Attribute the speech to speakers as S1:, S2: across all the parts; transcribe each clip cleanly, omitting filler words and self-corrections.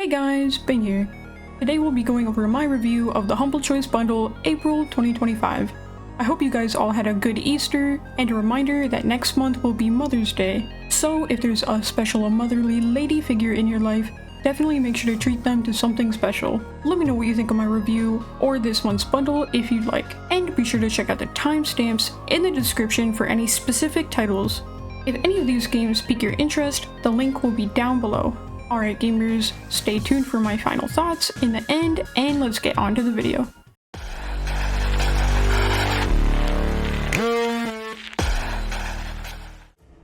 S1: Hey guys, Ben here. Today we'll be going over my review of the Humble Choice Bundle April 2025. I hope you guys all had a good Easter, and a reminder that next month will be Mother's Day. So if there's a special motherly lady figure in your life, definitely make sure to treat them to something special. Let me know what you think of my review or this month's bundle if you'd like. And be sure to check out the timestamps in the description for any specific titles. If any of these games pique your interest, the link will be down below. Alright gamers, stay tuned for my final thoughts in the end, and let's get on to the video.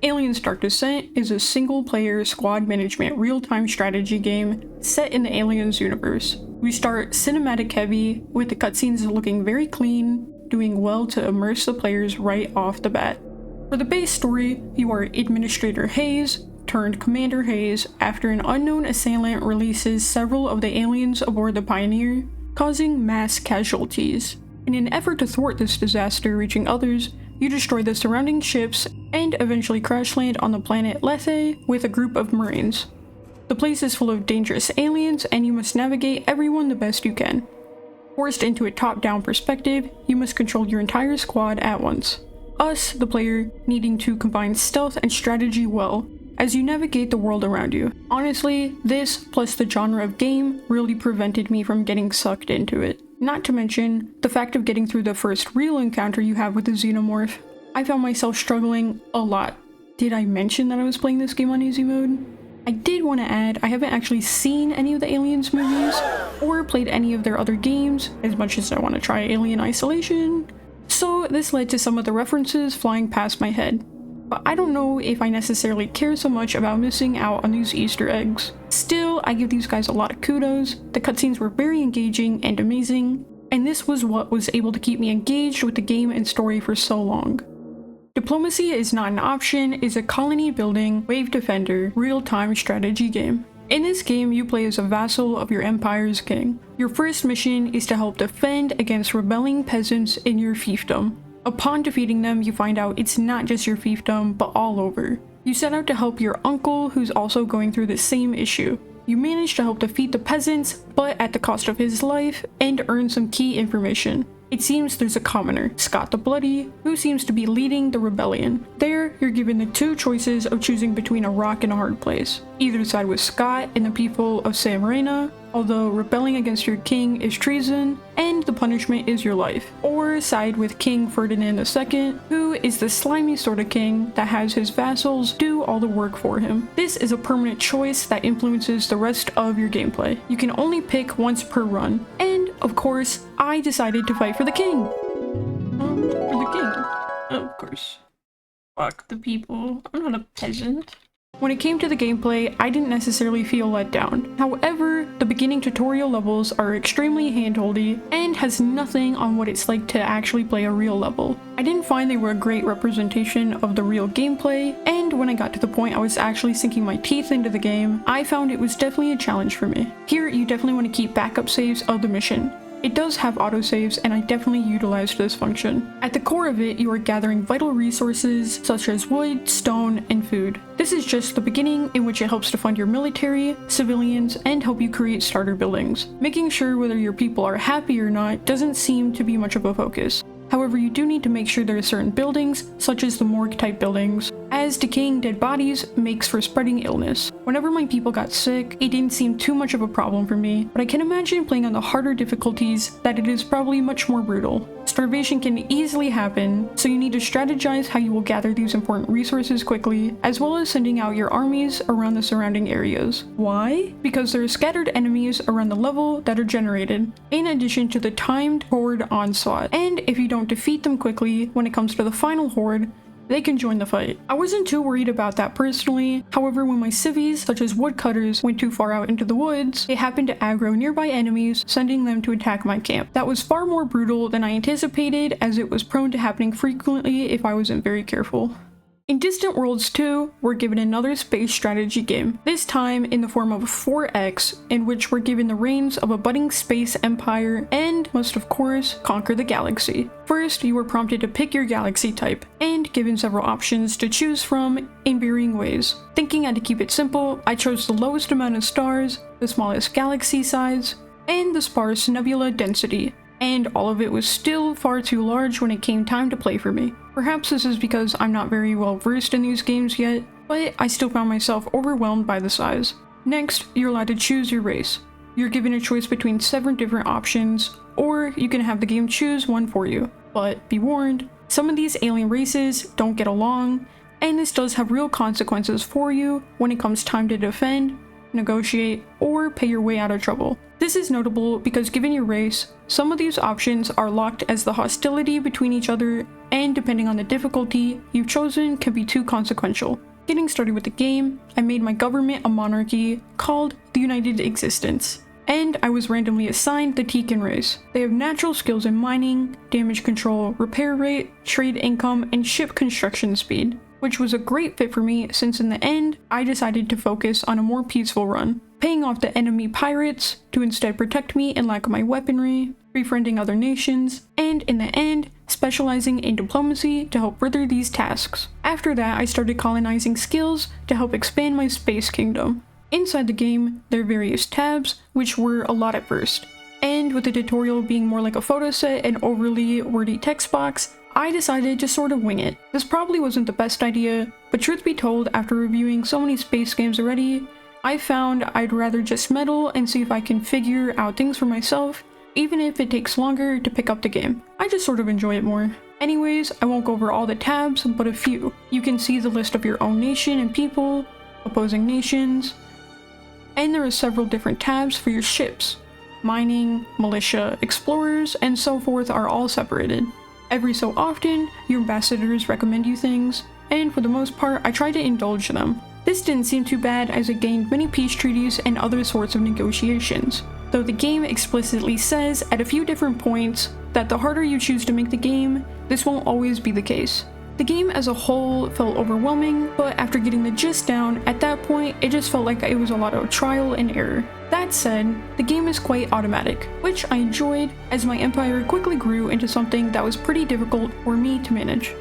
S1: Aliens Dark Descent is a single-player squad management real-time strategy game set in the Aliens universe. We start cinematic heavy, with the cutscenes looking very clean, doing well to immerse the players right off the bat. For the base story, you are Administrator Hayes turned Commander Hayes after an unknown assailant releases several of the aliens aboard the Pioneer, causing mass casualties. In an effort to thwart this disaster reaching others, you destroy the surrounding ships and eventually crash land on the planet Lethe with a group of Marines. The place is full of dangerous aliens and you must navigate everyone the best you can. Forced into a top-down perspective, you must control your entire squad at once. Us, the player, needing to combine stealth and strategy well as you navigate the world around you. Honestly, this plus the genre of game really prevented me from getting sucked into it. Not to mention the fact of getting through the first real encounter you have with the xenomorph. I found myself struggling a lot. Did I mention that I was playing this game on easy mode? I did want to add, I haven't actually seen any of the Aliens movies or played any of their other games, as much as I want to try Alien Isolation. So this led to some of the references flying past my head. But I don't know if I necessarily care so much about missing out on these Easter eggs. Still, I give these guys a lot of kudos. The cutscenes were very engaging and amazing, and this was what was able to keep me engaged with the game and story for so long. Diplomacy is Not an Option is a colony building, wave defender, real-time strategy game. In this game, you play as a vassal of your empire's king. Your first mission is to help defend against rebelling peasants in your fiefdom. Upon defeating them, you find out it's not just your fiefdom, but all over. You set out to help your uncle, who's also going through the same issue. You manage to help defeat the peasants, but at the cost of his life, and earn some key information. It seems there's a commoner, Scott the Bloody, who seems to be leading the rebellion. There, you're given the two choices of choosing between a rock and a hard place. Either side with Scott and the people of San Marino, although rebelling against your king is treason, and the punishment is your life. Or side with King Ferdinand II, who is the slimy sort of king that has his vassals do all the work for him. This is a permanent choice that influences the rest of your gameplay. You can only pick once per run, and of course, I decided to fight for the king. For the king. Of course. Fuck the people. I'm not a peasant. When it came to the gameplay, I didn't necessarily feel let down. However, the beginning tutorial levels are extremely handholdy and has nothing on what it's like to actually play a real level. I didn't find they were a great representation of the real gameplay, and when I got to the point I was actually sinking my teeth into the game, I found it was definitely a challenge for me. Here, you definitely want to keep backup saves of the mission. It does have autosaves, and I definitely utilized this function. At the core of it, you are gathering vital resources such as wood, stone, and food. This is just the beginning in which it helps to fund your military, civilians, and help you create starter buildings. Making sure whether your people are happy or not doesn't seem to be much of a focus. However, you do need to make sure there are certain buildings, such as the morgue-type buildings, as decaying dead bodies makes for spreading illness. Whenever my people got sick, it didn't seem too much of a problem for me, but I can imagine playing on the harder difficulties that it is probably much more brutal. Starvation can easily happen, so you need to strategize how you will gather these important resources quickly, as well as sending out your armies around the surrounding areas. Why? Because there are scattered enemies around the level that are generated, in addition to the timed horde onslaught, and if you don't defeat them quickly when it comes to the final horde, they can join the fight. I wasn't too worried about that personally, however when my civvies, such as woodcutters, went too far out into the woods, they happened to aggro nearby enemies, sending them to attack my camp. That was far more brutal than I anticipated, as it was prone to happening frequently if I wasn't very careful. In Distant Worlds 2, we're given another space strategy game, this time in the form of 4X, in which we're given the reins of a budding space empire and must of course conquer the galaxy. First, you were prompted to pick your galaxy type, and given several options to choose from in varying ways. Thinking I had to keep it simple, I chose the lowest amount of stars, the smallest galaxy size, and the sparse nebula density. And all of it was still far too large when it came time to play for me. Perhaps this is because I'm not very well versed in these games yet, but I still found myself overwhelmed by the size. Next, you're allowed to choose your race. You're given a choice between 7 different options, or you can have the game choose one for you. But be warned, some of these alien races don't get along, and this does have real consequences for you when it comes time to defend, negotiate, or pay your way out of trouble. This is notable because given your race, some of these options are locked as the hostility between each other, and depending on the difficulty you've chosen can be too consequential. Getting started with the game, I made my government a monarchy called the United Existence, and I was randomly assigned the Tekan race. They have natural skills in mining, damage control, repair rate, trade income, and ship construction speed, which was a great fit for me since in the end, I decided to focus on a more peaceful run, paying off the enemy pirates to instead protect me in lack of my weaponry, befriending other nations, and in the end, specializing in diplomacy to help further these tasks. After that, I started colonizing skills to help expand my space kingdom. Inside the game, there are various tabs, which were a lot at first, and with the tutorial being more like a photo set and overly wordy text box, I decided to sort of wing it. This probably wasn't the best idea, but truth be told, after reviewing so many space games already, I found I'd rather just meddle and see if I can figure out things for myself, even if it takes longer to pick up the game. I just sort of enjoy it more. Anyways, I won't go over all the tabs, but a few. You can see the list of your own nation and people, opposing nations, and there are several different tabs for your ships. Mining, militia, explorers, and so forth are all separated. Every so often, your ambassadors recommend you things, and for the most part, I try to indulge them. This didn't seem too bad as it gained many peace treaties and other sorts of negotiations, though the game explicitly says at a few different points that the harder you choose to make the game, this won't always be the case. The game as a whole felt overwhelming, but after getting the gist down, at that point, it just felt like it was a lot of trial and error. That said, the game is quite automatic, which I enjoyed as my empire quickly grew into something that was pretty difficult for me to manage.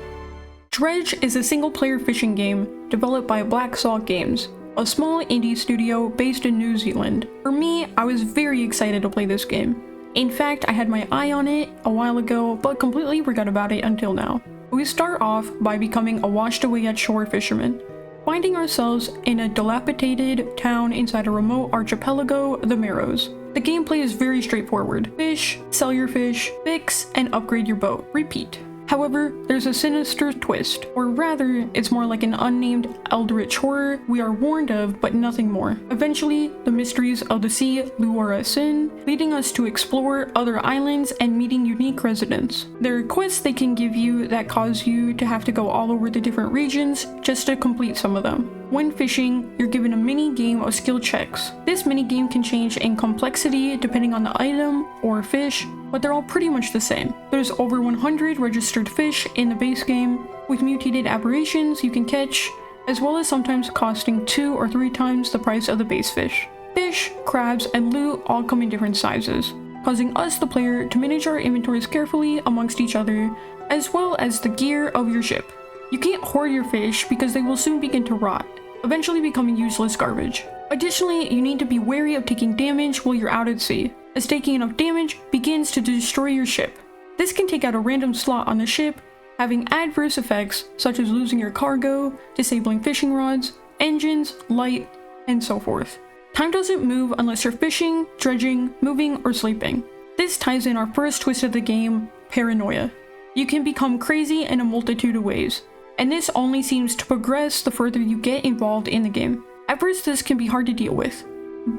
S1: Dredge is a single-player fishing game developed by Black Salt Games, a small indie studio based in New Zealand. For me, I was very excited to play this game. In fact, I had my eye on it a while ago, but completely forgot about it until now. We start off by becoming a washed-away-at-shore fisherman, finding ourselves in a dilapidated town inside a remote archipelago, the Marrows. The gameplay is very straightforward. Fish, sell your fish, fix, and upgrade your boat. Repeat. However, there's a sinister twist, or rather, it's more like an unnamed eldritch horror we are warned of, but nothing more. Eventually, the mysteries of the sea lure us in, leading us to explore other islands and meeting unique residents. There are quests they can give you that cause you to have to go all over the different regions just to complete some of them. When fishing, you're given a mini game of skill checks. This mini game can change in complexity depending on the item or fish, but they're all pretty much the same. There's over 100 registered fish in the base game, with mutated aberrations you can catch, as well as sometimes costing 2 or 3 times the price of the base fish. Fish, crabs, and loot all come in different sizes, causing us, the player, to manage our inventories carefully amongst each other, as well as the gear of your ship. You can't hoard your fish because they will soon begin to rot, eventually becoming useless garbage. Additionally, you need to be wary of taking damage while you're out at sea, as taking enough damage begins to destroy your ship. This can take out a random slot on the ship, having adverse effects such as losing your cargo, disabling fishing rods, engines, light, and so forth. Time doesn't move unless you're fishing, dredging, moving, or sleeping. This ties in our first twist of the game, paranoia. You can become crazy in a multitude of ways, and this only seems to progress the further you get involved in the game. At first, this can be hard to deal with,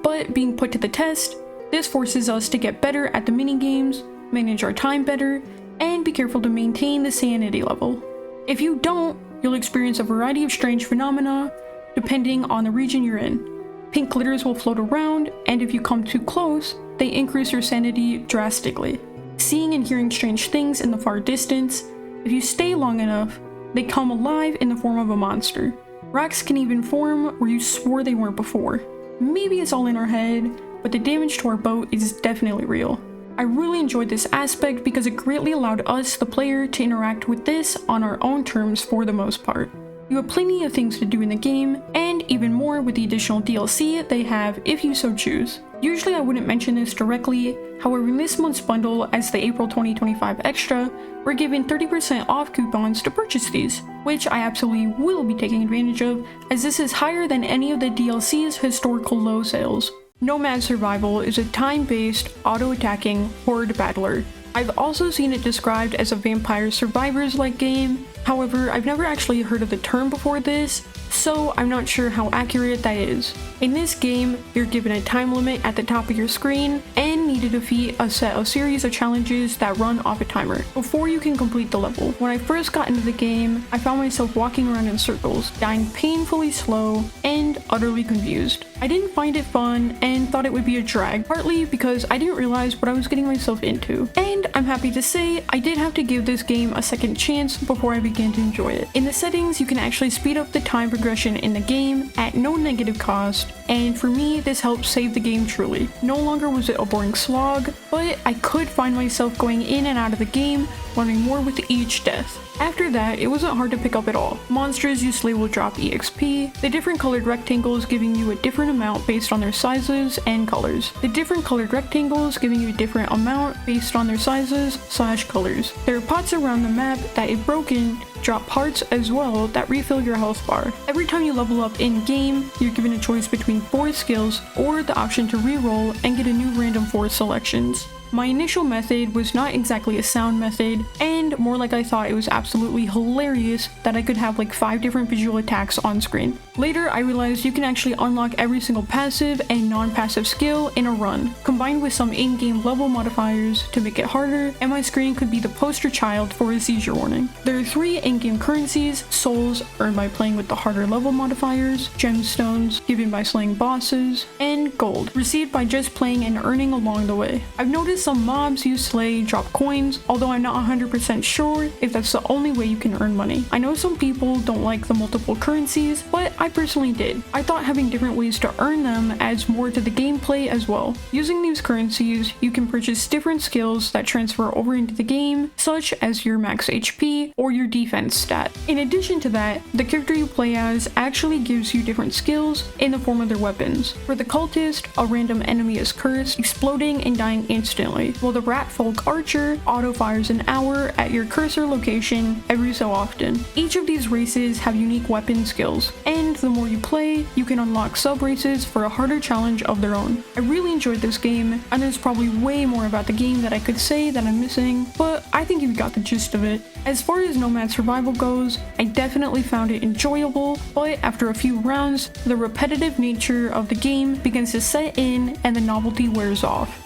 S1: but being put to the test, this forces us to get better at the mini-games, manage our time better, and be careful to maintain the sanity level. If you don't, you'll experience a variety of strange phenomena depending on the region you're in. Pink glitters will float around, and if you come too close, they increase your sanity drastically. Seeing and hearing strange things in the far distance, if you stay long enough, They come alive in the form of a monster. Racks can even form where you swore they weren't before. Maybe it's all in our head, but the damage to our boat is definitely real. I really enjoyed this aspect because it greatly allowed us, the player, to interact with this on our own terms for the most part. You have plenty of things to do in the game, and even more with the additional DLC they have if you so choose. Usually I wouldn't mention this directly, however in this month's bundle as the April 2025 extra, we're given 30% off coupons to purchase these, which I absolutely will be taking advantage of as this is higher than any of the DLC's historical low sales. Nomad Survival is a time-based, auto-attacking horde battler. I've also seen it described as a Vampire Survivors-like game, however I've never actually heard of the term before this, so I'm not sure how accurate that is. In this game, you're given a time limit at the top of your screen and need to defeat a series of challenges that run off a timer before you can complete the level. When I first got into the game, I found myself walking around in circles, dying painfully slow and utterly confused. I didn't find it fun and thought it would be a drag, partly because I didn't realize what I was getting myself into. And I'm happy to say I did have to give this game a second chance before I began to enjoy it. In the settings, you can actually speed up the time progression in the game at no negative cost, and for me this helped save the game truly. No longer was it a boring slog, but I could find myself going in and out of the game, learning more with each death. After that, it wasn't hard to pick up at all. Monsters you slay will drop EXP, the different colored rectangles giving you a different amount based on their sizes and colors. The different colored rectangles giving you a different amount based on their sizes/colors. There are pots around the map that, if broken, drop parts as well that refill your health bar. Every time you level up in game, you're given a choice between 4 skills or the option to reroll and get a new random 4 selections. My initial method was not exactly a sound method, and more like I thought it was absolutely hilarious that I could have like 5 different visual attacks on screen. Later, I realized you can actually unlock every single passive and non-passive skill in a run, combined with some in-game level modifiers to make it harder, and my screen could be the poster child for a seizure warning. There are 3 in-game currencies: souls, earned by playing with the harder level modifiers, gemstones, given by slaying bosses, and gold, received by just playing and earning along the way. I've noticed some mobs you slay drop coins, although I'm not 100% sure if that's the only way you can earn money. I know some people don't like the multiple currencies, but I personally did. I thought having different ways to earn them adds more to the gameplay as well. Using these currencies, you can purchase different skills that transfer over into the game, such as your max HP or your defense stat. In addition to that, the character you play as actually gives you different skills in the form of their weapons. For the cultist, a random enemy is cursed, exploding and dying instantly, while the rat folk archer auto fires an hour at your cursor location every so often. Each of these races have unique weapon skills, and the more you play, you can unlock sub-races for a harder challenge of their own. I really enjoyed this game, and there's probably way more about the game that I could say that I'm missing, but I think you've got the gist of it. As far as Nomad Survival goes, I definitely found it enjoyable, but after a few rounds, the repetitive nature of the game begins to set in and the novelty wears off.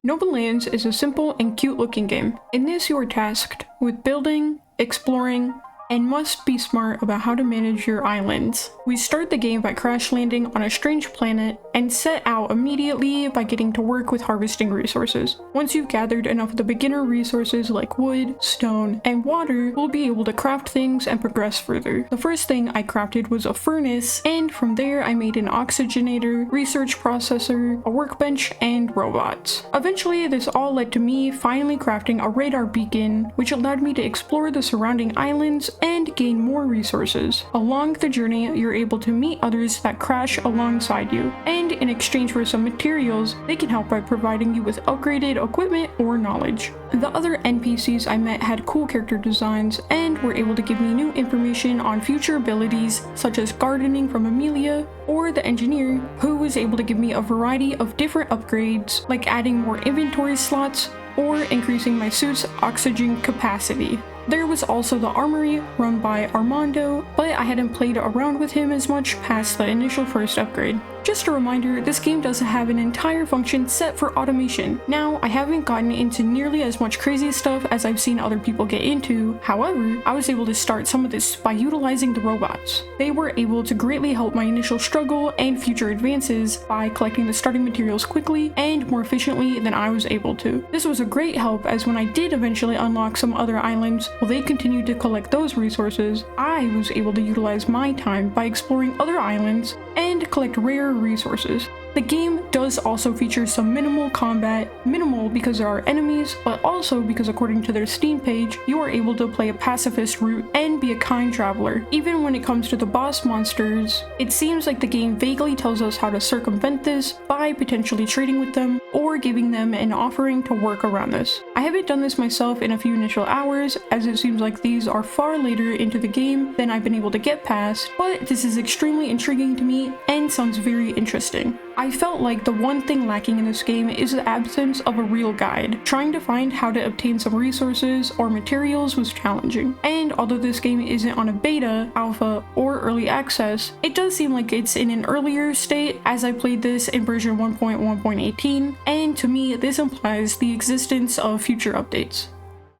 S1: Noble Lands is a simple and cute looking game. In this you are tasked with building, exploring, and must be smart about how to manage your islands. We start the game by crash landing on a strange planet and set out immediately by getting to work with harvesting resources. Once you've gathered enough of the beginner resources like wood, stone, and water, you'll be able to craft things and progress further. The first thing I crafted was a furnace, and from there I made an oxygenator, research processor, a workbench, and robots. Eventually this all led to me finally crafting a radar beacon, which allowed me to explore the surrounding islands and gain more resources. Along the journey, you're able to meet others that crash alongside you, and in exchange for some materials, they can help by providing you with upgraded equipment or knowledge. The other NPCs I met had cool character designs and were able to give me new information on future abilities such as gardening from Amelia, or the engineer, who was able to give me a variety of different upgrades like adding more inventory slots or increasing my suit's oxygen capacity. There was also the armory run by Armando, but I hadn't played around with him as much past the initial first upgrade. Just a reminder, this game does have an entire function set for automation. Now, I haven't gotten into nearly as much crazy stuff as I've seen other people get into, however, I was able to start some of this by utilizing the robots. They were able to greatly help my initial struggle and future advances by collecting the starting materials quickly and more efficiently than I was able to. This was a great help as when I did eventually unlock some other islands, While they continued to collect those resources, I was able to utilize my time by exploring other islands and collect rare resources. The game does also feature some minimal combat, minimal because there are enemies, but also because according to their Steam page, you are able to play a pacifist route and be a kind traveler. Even when it comes to the boss monsters, it seems like the game vaguely tells us how to circumvent this by potentially trading with them or giving them an offering to work around this. I haven't done this myself in a few initial hours, as it seems like these are far later into the game than I've been able to get past, but this is extremely intriguing to me and sounds very interesting. I felt like the one thing lacking in this game is the absence of a real guide. Trying to find how to obtain some resources or materials was challenging. And although this game isn't on a beta, alpha, or early access, it does seem like it's in an earlier state as I played this in version 1.1.18, and to me this implies the existence of future updates.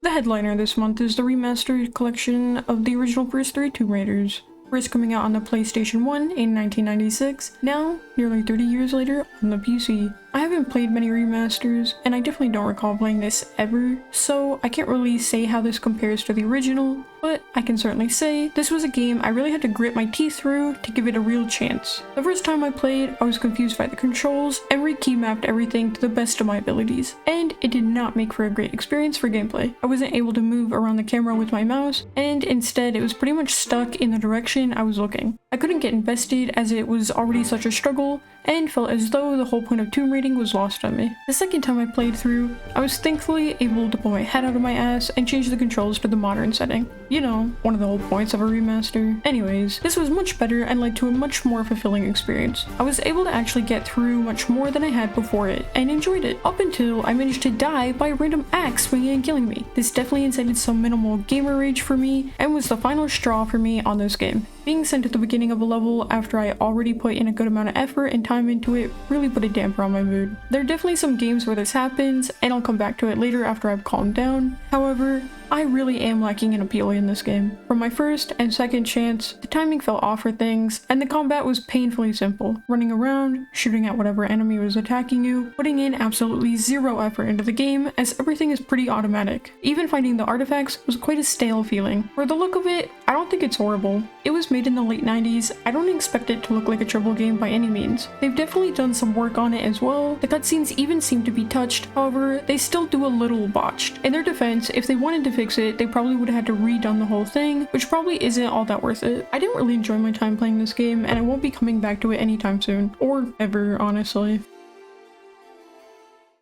S1: The headliner this month is the remastered collection of the original first 3 Tomb Raiders. First coming out on the PlayStation 1 in 1996, now, nearly 30 years later, on the PC. I haven't played many remasters, and I definitely don't recall playing this ever, so I can't really say how this compares to the original, but I can certainly say this was a game I really had to grit my teeth through to give it a real chance. The first time I played, I was confused by the controls and re-key mapped everything to the best of my abilities, and it did not make for a great experience for gameplay. I wasn't able to move around the camera with my mouse, and instead it was pretty much stuck in the direction I was looking. I couldn't get invested as it was already such a struggle, and felt as though the whole point of Tomb Raiding was lost on me. The second time I played through, I was thankfully able to pull my head out of my ass and change the controls to the modern setting. You know, one of the whole points of a remaster. Anyways, this was much better and led to a much more fulfilling experience. I was able to actually get through much more than I had before it, and enjoyed it, up until I managed to die by a random axe swinging and killing me. This definitely incited some minimal gamer rage for me, and was the final straw for me on this game. Being sent at the beginning of a level after I already put in a good amount of effort and time into it really put a damper on my mood. There are definitely some games where this happens, and I'll come back to it later after I've calmed down. However, I really am lacking in appeal in this game. From my first and second chance, the timing fell off for things, and the combat was painfully simple. Running around, shooting at whatever enemy was attacking you, putting in absolutely zero effort into the game as everything is pretty automatic. Even finding the artifacts was quite a stale feeling. For the look of it, I don't think it's horrible. It was made in the late 90s, I don't expect it to look like a triple game by any means. They've definitely done some work on it as well. The cutscenes even seem to be touched, however, they still do a little botched. In their defense, if they wanted to fix it, they probably would have had to redone the whole thing, which probably isn't all that worth it. I didn't really enjoy my time playing this game, and I won't be coming back to it anytime soon. Or ever, honestly.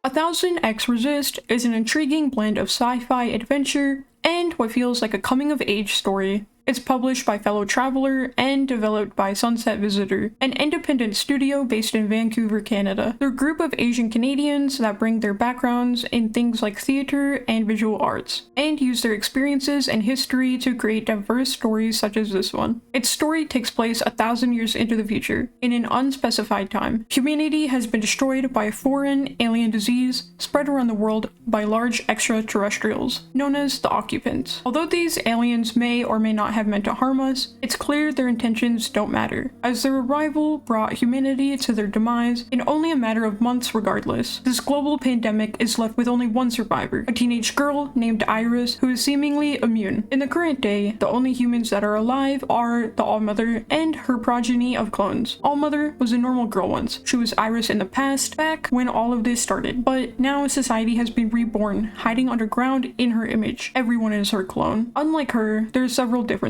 S1: 1000X Resist is an intriguing blend of sci-fi adventure and what feels like a coming-of-age story. It's published by Fellow Traveler and developed by Sunset Visitor, an independent studio based in Vancouver, Canada. They're a group of Asian Canadians that bring their backgrounds in things like theater and visual arts, and use their experiences and history to create diverse stories such as this one. Its story takes place 1,000 years into the future, in an unspecified time. Humanity has been destroyed by a foreign alien disease spread around the world by large extraterrestrials, known as the occupants. Although these aliens may or may not have meant to harm us, it's clear their intentions don't matter, as their arrival brought humanity to their demise in only a matter of months regardless. This global pandemic is left with only one survivor, a teenage girl named Iris, who is seemingly immune. In the current day, the only humans that are alive are the Allmother and her progeny of clones. Allmother was a normal girl once. She was Iris in the past, back when all of this started, but now society has been reborn, hiding underground in her image. Everyone is her clone. Unlike her, there are several differences.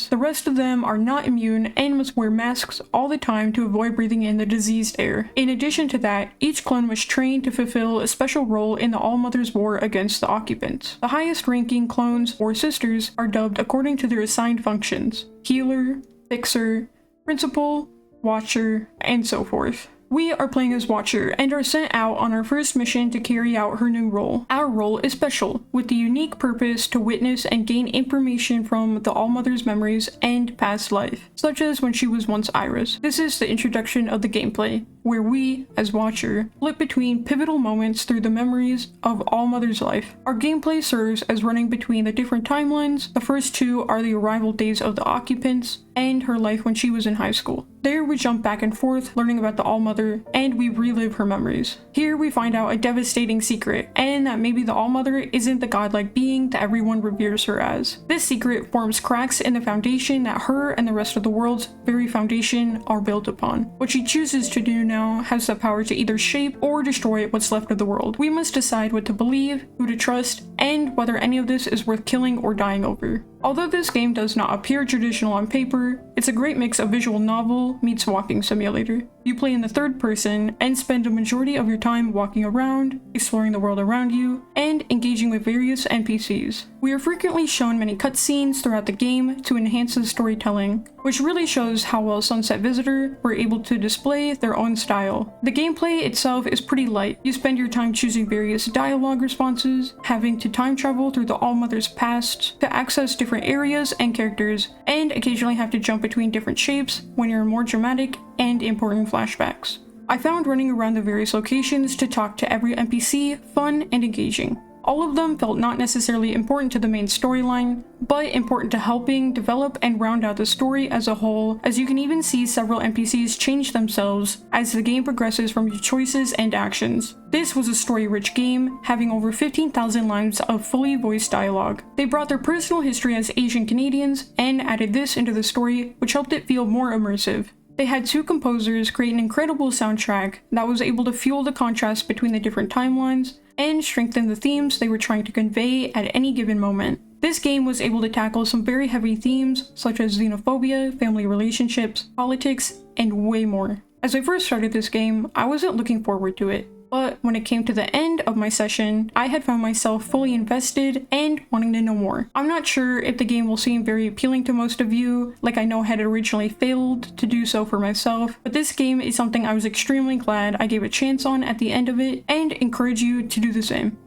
S1: The rest of them are not immune and must wear masks all the time to avoid breathing in the diseased air. In addition to that, each clone was trained to fulfill a special role in the Allmother's war against the occupants. The highest ranking clones, or sisters, are dubbed according to their assigned functions: healer, fixer, principal, watcher, and so forth. We are playing as Watcher and are sent out on our first mission to carry out her new role. Our role is special, with the unique purpose to witness and gain information from the Allmother's memories and past life, such as when she was once Iris. This is the introduction of the gameplay, where we, as Watcher, flip between pivotal moments through the memories of Allmother's life. Our gameplay serves as running between the different timelines. The first two are the arrival days of the occupants and her life when she was in high school. There we jump back and forth, learning about the All-Mother, and we relive her memories. Here we find out a devastating secret, and that maybe the All-Mother isn't the godlike being that everyone reveres her as. This secret forms cracks in the foundation that her and the rest of the world's very foundation are built upon. What she chooses to do now has the power to either shape or destroy what's left of the world. We must decide what to believe, who to trust, and whether any of this is worth killing or dying over. Although this game does not appear traditional on paper, it's a great mix of visual novel meets walking simulator. You play in the third person and spend a majority of your time walking around, exploring the world around you, and engaging with various NPCs. We are frequently shown many cutscenes throughout the game to enhance the storytelling, which really shows how well Sunset Visitor were able to display their own style. The gameplay itself is pretty light. You spend your time choosing various dialogue responses, having to time travel through the All-Mother's past to access different areas and characters, and occasionally have to jump between different shapes when you're in more dramatic and important flashbacks. I found running around the various locations to talk to every NPC fun and engaging. All of them felt not necessarily important to the main storyline, but important to helping develop and round out the story as a whole, as you can even see several NPCs change themselves as the game progresses from your choices and actions. This was a story-rich game, having over 15,000 lines of fully voiced dialogue. They brought their personal history as Asian Canadians and added this into the story, which helped it feel more immersive. They had two composers create an incredible soundtrack that was able to fuel the contrast between the different timelines and strengthen the themes they were trying to convey at any given moment. This game was able to tackle some very heavy themes such as xenophobia, family relationships, politics, and way more. As I first started this game, I wasn't looking forward to it. But when it came to the end of my session, I had found myself fully invested and wanting to know more. I'm not sure if the game will seem very appealing to most of you, like I know had originally failed to do so for myself, but this game is something I was extremely glad I gave a chance on at the end of it, and encourage you to do the same.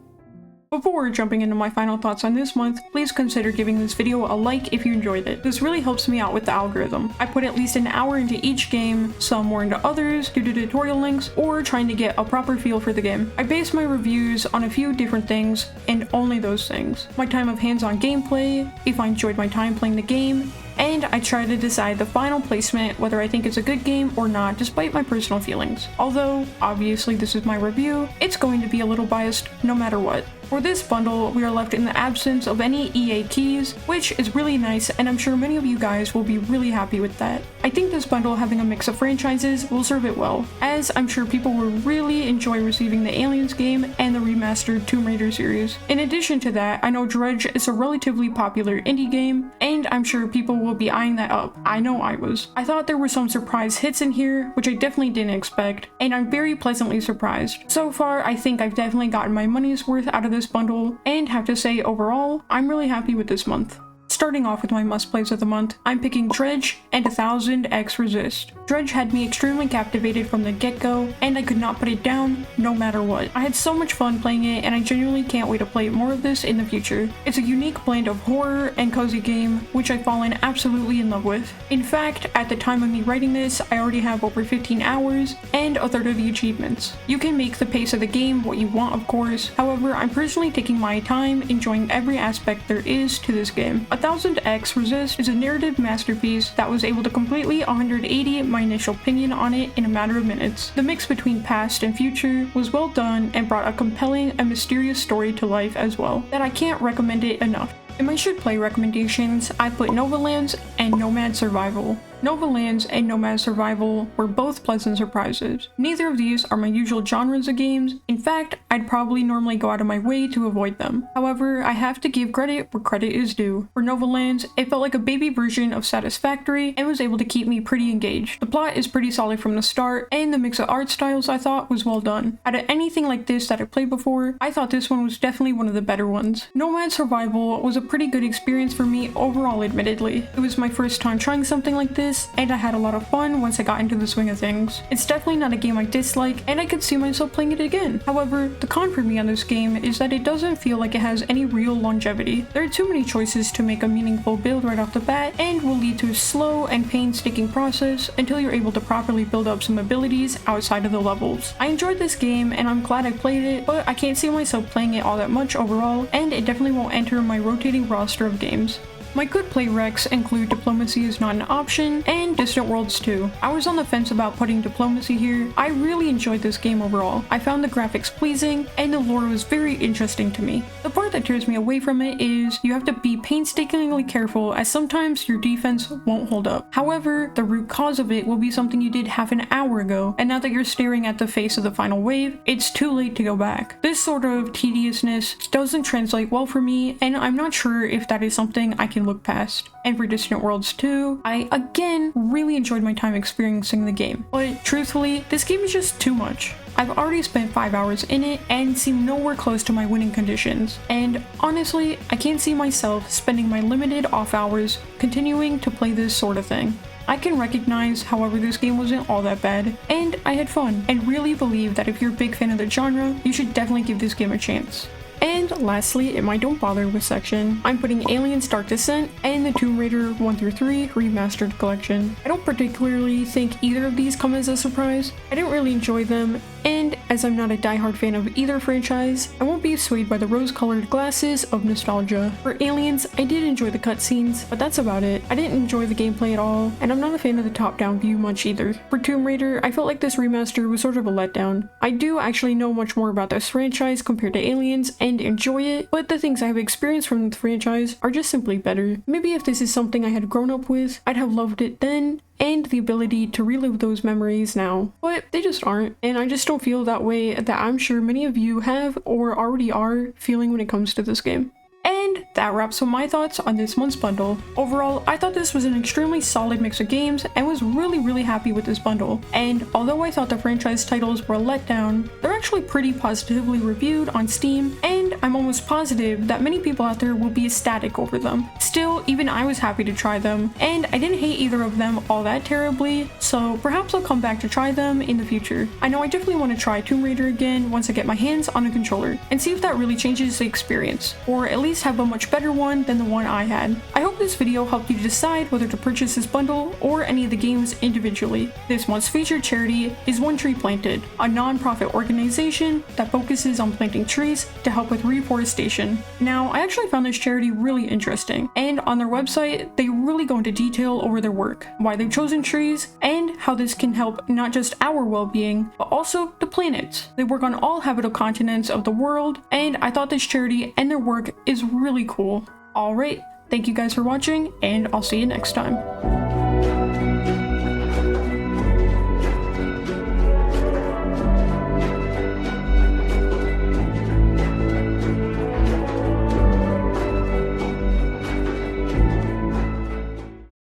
S1: Before jumping into my final thoughts on this month, please consider giving this video a like if you enjoyed it. This really helps me out with the algorithm. I put at least an hour into each game, some more into others due to tutorial links, or trying to get a proper feel for the game. I base my reviews on a few different things, and only those things. My time of hands-on gameplay, if I enjoyed my time playing the game, and I try to decide the final placement whether I think it's a good game or not, despite my personal feelings. Although, obviously this is my review, it's going to be a little biased no matter what. For this bundle, we are left in the absence of any EA keys, which is really nice, and I'm sure many of you guys will be really happy with that. I think this bundle having a mix of franchises will serve it well, as I'm sure people will really enjoy receiving the Aliens game and the remastered Tomb Raider series. In addition to that, I know Dredge is a relatively popular indie game, and I'm sure people will be eyeing that up. I know I was. I thought there were some surprise hits in here, which I definitely didn't expect, and I'm very pleasantly surprised. So far, I think I've definitely gotten my money's worth out of this bundle, and have to say overall, I'm really happy with this month. Starting off with my must-plays of the month, I'm picking Dredge and 1000x Resist. Dredge had me extremely captivated from the get-go, and I could not put it down no matter what. I had so much fun playing it, and I genuinely can't wait to play more of this in the future. It's a unique blend of horror and cozy game, which I've fallen absolutely in love with. In fact, at the time of me writing this, I already have over 15 hours and a third of the achievements. You can make the pace of the game what you want, of course. However, I'm personally taking my time enjoying every aspect there is to this game. 1000x Resist is a narrative masterpiece that was able to completely 180 my initial opinion on it in a matter of minutes. The mix between past and future was well done and brought a compelling and mysterious story to life as well, that I can't recommend it enough. In my should play recommendations, I put Novalands and Nomad Survival. Novalands and Nomad Survival were both pleasant surprises. Neither of these are my usual genres of games. In fact, I'd probably normally go out of my way to avoid them. However, I have to give credit where credit is due. For Novalands, it felt like a baby version of Satisfactory and was able to keep me pretty engaged. The plot is pretty solid from the start, and the mix of art styles I thought was well done. Out of anything like this that I've played before, I thought this one was definitely one of the better ones. Nomad Survival was a pretty good experience for me overall, admittedly. It was my first time trying something like this, and I had a lot of fun once I got into the swing of things. It's definitely not a game I dislike, and I could see myself playing it again. However, the con for me on this game is that it doesn't feel like it has any real longevity. There are too many choices to make a meaningful build right off the bat, and will lead to a slow and painstaking process until you're able to properly build up some abilities outside of the levels. I enjoyed this game, and I'm glad I played it, but I can't see myself playing it all that much overall, and it definitely won't enter my rotating roster of games. My good play recs include Diplomacy is not an option and Distant Worlds 2. I was on the fence about putting Diplomacy here. I really enjoyed this game overall. I found the graphics pleasing and the lore was very interesting to me. The part that tears me away from it is you have to be painstakingly careful as sometimes your defense won't hold up. However, the root cause of it will be something you did half an hour ago, and now that you're staring at the face of the final wave, it's too late to go back. This sort of tediousness doesn't translate well for me, and I'm not sure if that is something I can look past. And for Distant Worlds 2, I again really enjoyed my time experiencing the game, but truthfully, this game is just too much. I've already spent 5 hours in it and seem nowhere close to my winning conditions, and honestly, I can't see myself spending my limited off hours continuing to play this sort of thing. I can recognize, however, this game wasn't all that bad, and I had fun, and really believe that if you're a big fan of the genre, you should definitely give this game a chance. And lastly, in my don't bother with section, I'm putting Aliens Dark Descent and the Tomb Raider 1-3 Remastered collection. I don't particularly think either of these come as a surprise. I didn't really enjoy them, and as I'm not a diehard fan of either franchise, I won't be swayed by the rose-colored glasses of nostalgia. For Aliens, I did enjoy the cutscenes, but that's about it. I didn't enjoy the gameplay at all, and I'm not a fan of the top-down view much either. For Tomb Raider, I felt like this remaster was sort of a letdown. I do actually know much more about this franchise compared to Aliens, and enjoy it, but the things I have experienced from the franchise are just simply better. Maybe if this is something I had grown up with, I'd have loved it then, and the ability to relive those memories now, but they just aren't, and I just don't feel that way that I'm sure many of you have or already are feeling when it comes to this game. And that wraps up my thoughts on this month's bundle. Overall, I thought this was an extremely solid mix of games and was really happy with this bundle. And although I thought the franchise titles were a letdown, they're actually pretty positively reviewed on Steam, and I'm almost positive that many people out there will be ecstatic over them. Still, even I was happy to try them, and I didn't hate either of them all that terribly, so perhaps I'll come back to try them in the future. I know I definitely want to try Tomb Raider again once I get my hands on a controller, and see if that really changes the experience, or at least have a much better one than the one I had. I hope this video helped you decide whether to purchase this bundle or any of the games individually. This month's featured charity is One Tree Planted, a non-profit organization that focuses on planting trees to help with reforestation. Now, I actually found this charity really interesting, and on their website, they really go into detail over their work, why they've chosen trees, and how this can help not just our well-being, but also the planet's. They work on all habitable continents of the world, and I thought this charity and their work is really cool. Alright, thank you guys for watching, and I'll see you next time.